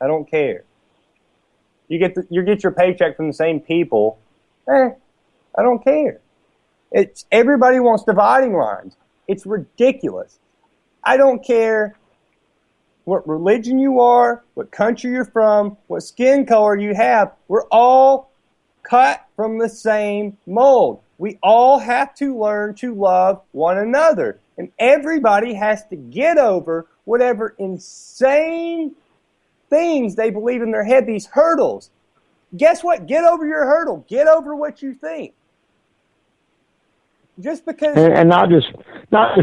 I don't care. You get your paycheck from the same people. I don't care. It's everybody wants dividing lines. It's ridiculous. I don't care what religion you are, what country you're from, what skin color you have. We're all cut from the same mold. We all have to learn to love one another. And everybody has to get over whatever insane things they believe in their head, these hurdles. Guess what? Get over your hurdle. Get over what you think. Just because... And not just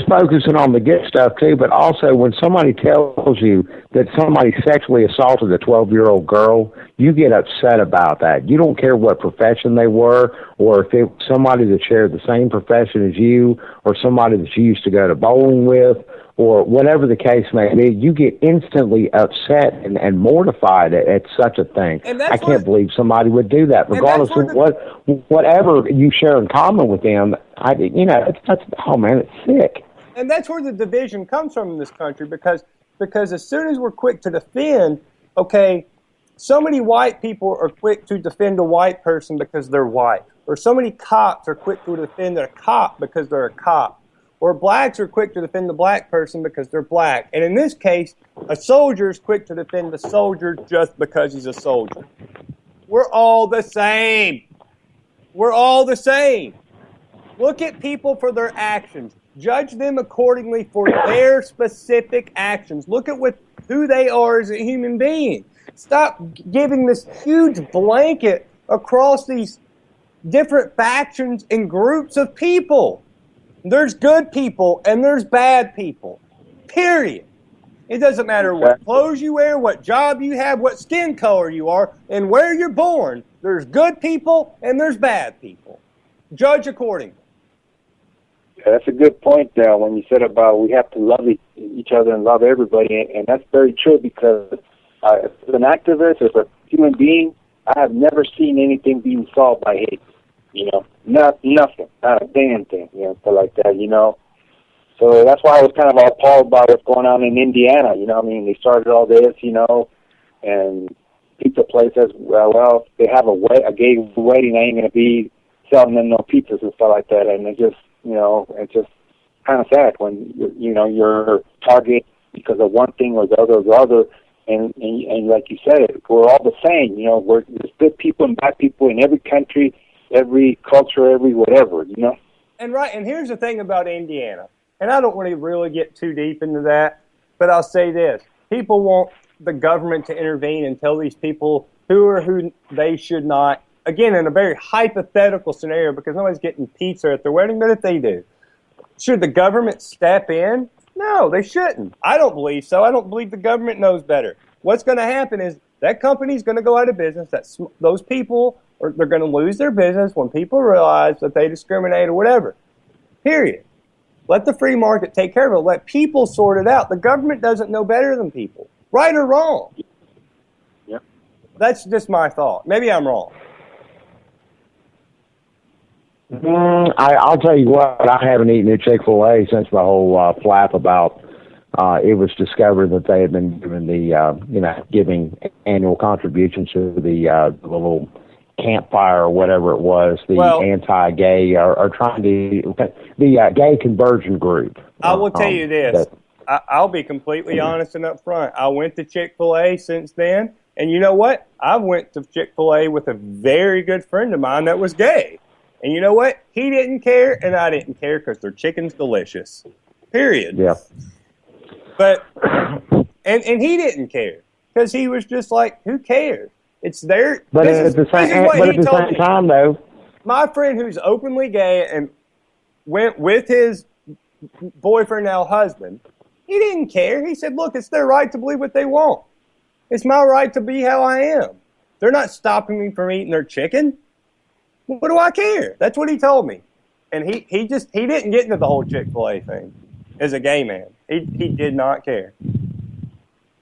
focusing on the good stuff, too, but also when somebody tells you that somebody sexually assaulted a 12-year-old girl, you get upset about that. You don't care what profession they were, or if it was somebody that shared the same profession as you, or somebody that you used to go to bowling with, or whatever the case may be. You get instantly upset and mortified at such a thing. I can't believe somebody would do that, regardless of whatever you share in common with them. Oh man, it's sick. And that's where the division comes from in this country, because as soon as we're quick to defend, okay, so many white people are quick to defend a white person because they're white, or so many cops are quick to defend a cop because they're a cop, or blacks are quick to defend the black person because they're black. And in this case, a soldier is quick to defend the soldier just because he's a soldier. We're all the same. We're all the same. Look at people for their actions. Judge them accordingly for their specific actions. Look at who they are as a human being. Stop giving this huge blanket across these different factions and groups of people. There's good people and there's bad people. Period. It doesn't matter what clothes you wear, what job you have, what skin color you are, and where you're born. There's good people and there's bad people. Judge accordingly. Yeah, that's a good point there when you said about we have to love each other and love everybody, and that's very true because as an activist, as a human being, I have never seen anything being solved by hate. Nothing, not a damn thing, stuff like that, So that's why I was kind of appalled by what's going on in Indiana, they started all this, and pizza places, well, they have a gay wedding, I ain't going to be selling them no pizzas and stuff like that, and it's just kind of sad when, you're targeted because of one thing or the other, and like you said, we're all the same, there's good people and bad people in every country, every culture, every whatever, And here's the thing about Indiana, and I don't want to really get too deep into that, but I'll say this. People want the government to intervene and tell these people who they should not, again, in a very hypothetical scenario, because nobody's getting pizza at their wedding, but if they do, should the government step in? No, they shouldn't. I don't believe so. I don't believe the government knows better. What's going to happen is that company's going to go out of business. Those people, they're going to lose their business when people realize that they discriminate or whatever. Period. Let the free market take care of it. Let people sort it out. The government doesn't know better than people, right or wrong. Yeah. That's just my thought. Maybe I'm wrong. I'll tell you what, I haven't eaten at Chick-fil-A since the whole flap about it was discovered that they had been given the, giving annual contributions to the little campfire or whatever it was, the anti-gay are trying to, the gay conversion group. I will tell you this. I'll be completely honest and upfront. I went to Chick-fil-A since then, and you know what? I went to Chick-fil-A with a very good friend of mine that was gay. And you know what? He didn't care, and I didn't care because their chicken's delicious. Period. Yeah. But, and he didn't care because he was just like, who cares? It's their. But at the same time, though, my friend who's openly gay and went with his boyfriend, now husband, he didn't care. He said, look, it's their right to believe what they want. It's my right to be how I am. They're not stopping me from eating their chicken. What do I care? That's what he told me. And he didn't get into the whole Chick-fil-A thing as a gay man. He did not care.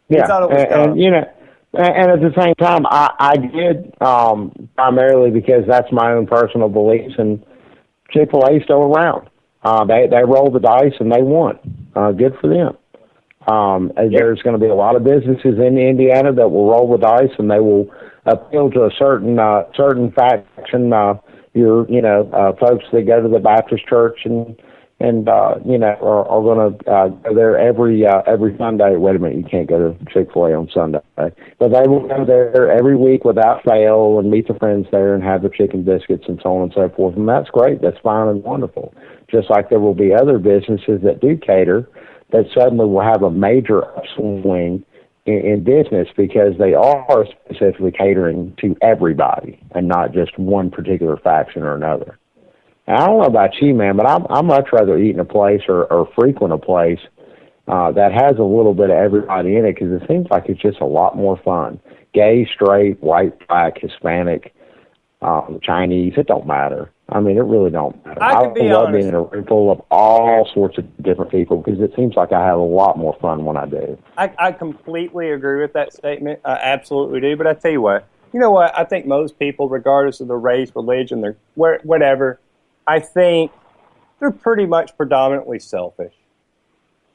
Yeah, he thought it was dumb. And, you know, and at the same time, I did, primarily because that's my own personal beliefs, and Chick-fil-A is still around. They rolled the dice and they won. Good for them. There's going to be a lot of businesses in Indiana that will roll the dice and they will appeal to a certain faction. Folks that go to the Baptist church and are going to go there every Sunday. Wait a minute, you can't go to Chick-fil-A on Sunday, but they will go there every week without fail and meet their friends there and have the chicken biscuits and so on and so forth. And that's great. That's fine and wonderful. Just like there will be other businesses that do cater that suddenly will have a major upswing in business because they are specifically catering to everybody and not just one particular faction or another. And I don't know about you, man, but I'm much rather eat in a place or frequent a place that has a little bit of everybody in it because it seems like it's just a lot more fun. Gay, straight, white, black, Hispanic, Chinese, it don't matter. I mean, it really don't matter. I love being in a room full of all sorts of different people because it seems like I have a lot more fun when I do. I completely agree with that statement. I absolutely do. But I tell you what, I think most people, regardless of their race, religion, their whatever, I think they're pretty much predominantly selfish.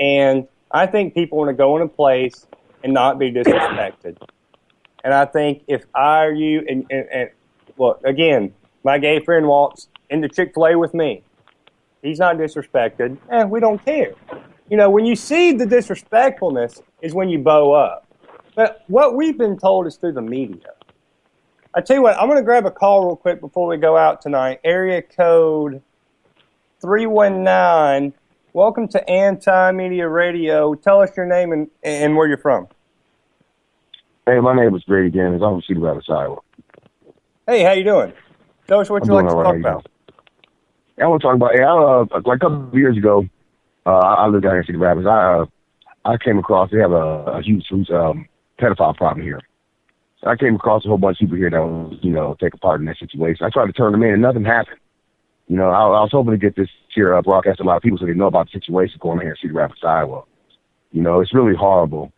And I think people want to go in a place and not be disrespected. And I think if I or you, and well, again, my gay friend walks into Chick-fil-A with me. He's not disrespected, and we don't care. When you see the disrespectfulness is when you bow up. But what we've been told is through the media. I tell you what, I'm going to grab a call real quick before we go out tonight. Area code 319. Welcome to Anti-Media Radio. Tell us your name and where you're from. Hey, my name is Grady Gaines. I'm from Cedar Rapids, Iowa. Hey, how you doing? Tell us what you'd like to talk about. I want to talk about, like a couple of years ago, I lived down here in Cedar Rapids. I came across, they have a huge pedophile problem here. So I came across a whole bunch of people here that was, take a part in that situation. I tried to turn them in and nothing happened. I was hoping to get this here broadcast to a lot of people so they know about the situation going on here in Cedar Rapids, Iowa. It's really horrible.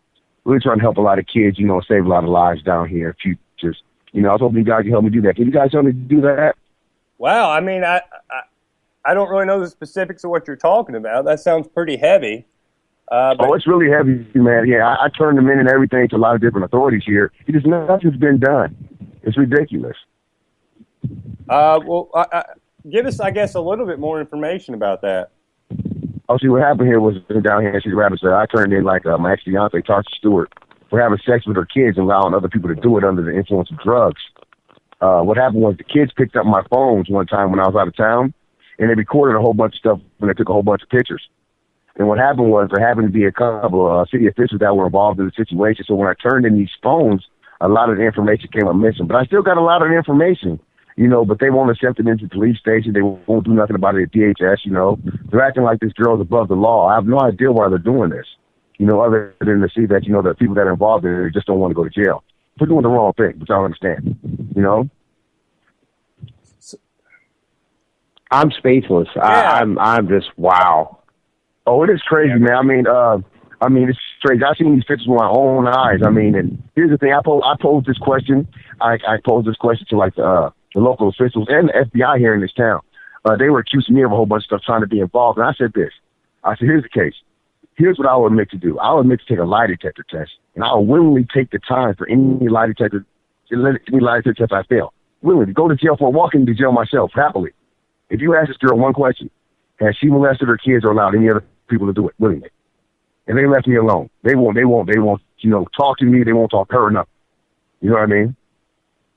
Really trying to help a lot of kids, save a lot of lives down here, futures. I was hoping you guys could help me do that. Can you guys help me do that? Wow, I mean, I don't really know the specifics of what you're talking about. That sounds pretty heavy. It's really heavy, man. Yeah, I turned them in and everything to a lot of different authorities here. Nothing's been done. It's ridiculous. Give us, I guess, a little bit more information about that. Oh, see, what happened here was down here in Cedar Rapids, I turned in, my ex-fiance, Tarsha Stewart, for having sex with her kids and allowing other people to do it under the influence of drugs. What happened was the kids picked up my phones one time when I was out of town, and they recorded a whole bunch of stuff and they took a whole bunch of pictures. And what happened was there happened to be a couple of city officials that were involved in the situation. So when I turned in these phones, a lot of the information came up missing. But I still got a lot of information, but they won't accept it into the police station. They won't do nothing about it at DHS, They're acting like this girl's above the law. I have no idea why they're doing this, other than to see that, the people that are involved in it just don't want to go to jail. They're doing the wrong thing, which I don't understand, I'm speechless. Yeah. I'm just, wow. Oh, it is crazy, man. I mean, it's strange. I've seen these pictures with my own eyes. And here's the thing. I posed this question. I posed this question to the local officials and the FBI here in this town. They were accusing me of a whole bunch of stuff, trying to be involved. And I said this. I said, here's the case. Here's what I will admit to do. I will admit to take a lie detector test, and I will willingly take the time for any lie detector test I fail. willingly. Go to jail for walking to jail myself, happily. If you ask this girl one question, has she molested her kids or allowed any other people to do it willingly? And they left me alone. They won't, talk to me. They won't talk to her or nothing. You know what I mean?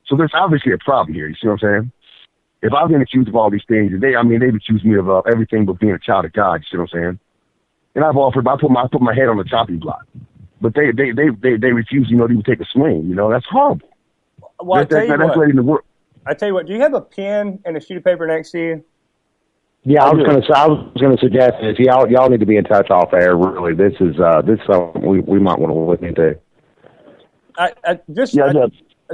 So there's obviously a problem here. You see what I'm saying? If I've been accused of all these things, they've accused me of everything but being a child of God. You see what I'm saying? And I put my head on the chopping block, but they refuse, to even take a swing. That's horrible. Well, that's right in the world. I tell you what. Do you have a pen and a sheet of paper next to you? Yeah, I was going to suggest this. Y'all need to be in touch off air. Really, this is something we might want to look into.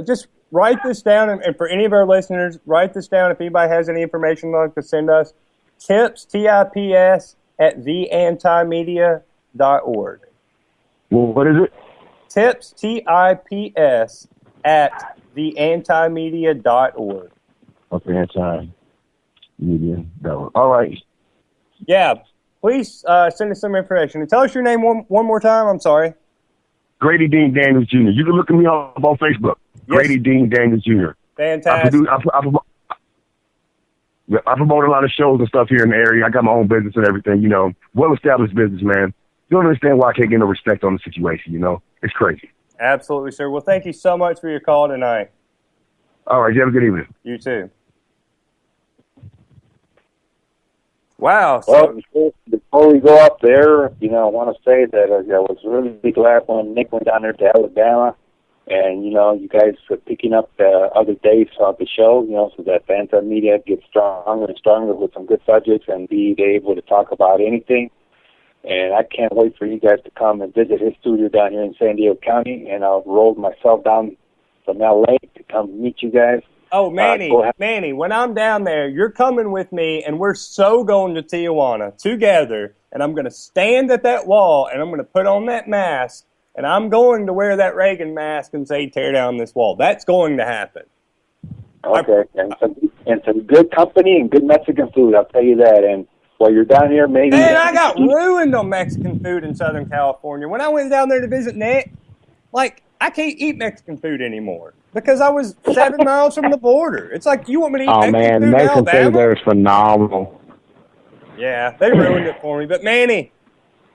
Just write this down, and for any of our listeners, write this down. If anybody has any information they'd like to send us, tips, TIPS, at theantimedia.org. Well, what is it? Tips, TIPS, at theantimedia.org. Okay, antimedia.org. All right. Yeah, please send us some information. And tell us your name one more time. I'm sorry. Grady Dean Daniels Jr. You can look at me up on Facebook. Yes. Grady Dean Daniels Jr. Fantastic. I promote a lot of shows and stuff here in the area. I got my own business and everything, well-established business, man. You don't understand why I can't get no respect on the situation, It's crazy. Absolutely, sir. Well, thank you so much for your call tonight. All right, you have a good evening. You too. Wow. Well, before we go up there, I want to say that I was really glad when Nick went down there to Alabama. And, you guys are picking up other days of the show, so that the anti-media gets stronger and stronger with some good subjects and be able to talk about anything. And I can't wait for you guys to come and visit his studio down here in San Diego County. And I'll roll myself down from L.A. to come meet you guys. Oh, Manny, when I'm down there, you're coming with me, and we're so going to Tijuana together. And I'm going to stand at that wall, and I'm going to put on that mask. And I'm going to wear that Reagan mask and say, tear down this wall. That's going to happen. Okay. And some good company and good Mexican food, I'll tell you that. And while you're down here, maybe... Man, I got ruined on Mexican food in Southern California. When I went down there to visit Nick, I can't eat Mexican food anymore because I was 7 miles from the border. It's like, you want me to eat Mexican food in Alabama? Mexican food there is phenomenal. Yeah, they ruined it for me. But, Manny...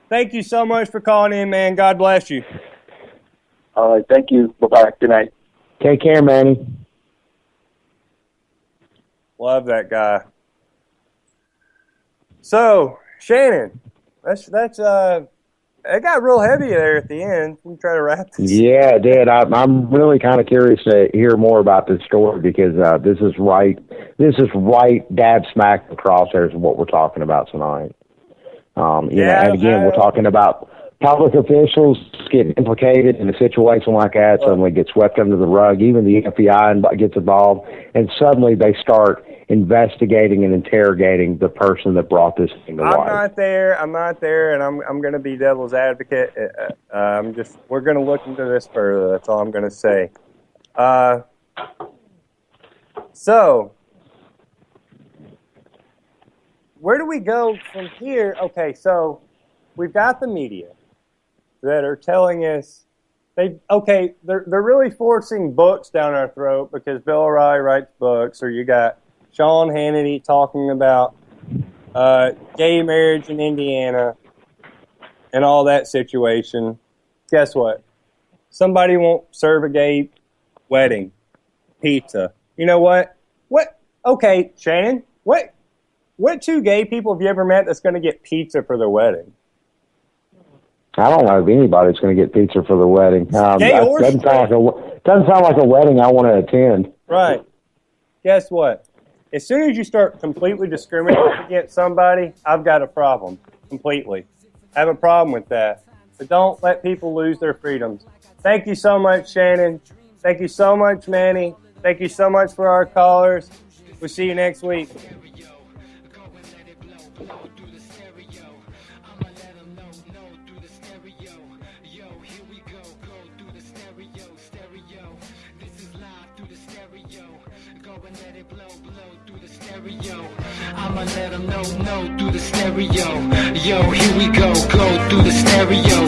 thank you so much for calling in, man. God bless you. All right. Thank you. Bye-bye. Good night. Take care, Manny. Love that guy. So, Shannon, it got real heavy there at the end. We try to wrap this. Yeah, it did. I'm really kind of curious to hear more about this story because this is right dab smack in the crosshairs of what we're talking about tonight. And again, we're talking about public officials getting implicated in a situation like that, suddenly get swept under the rug. Even the FBI gets involved, and suddenly they start investigating and interrogating the person that brought this thing to light. I'm not there, and I'm going to be devil's advocate. We're going to look into this further. That's all I'm going to say. So, where do we go from here? Okay, so we've got the media that are telling us they're really forcing books down our throat because Bill O'Reilly writes books, or you got Sean Hannity talking about gay marriage in Indiana and all that situation. Guess what? Somebody won't serve a gay wedding pizza. You know what? Okay, Shannon, what two gay people have you ever met that's going to get pizza for their wedding? I don't know if anybody's going to get pizza for their wedding. Doesn't sound like a wedding I want to attend. Right. Guess what? As soon as you start completely discriminating against somebody, I've got a problem. Completely. I have a problem with that. But don't let people lose their freedoms. Thank you so much, Shannon. Thank you so much, Manny. Thank you so much for our callers. We'll see you next week. I'ma let them know through the stereo. Yo, here we go through the stereo.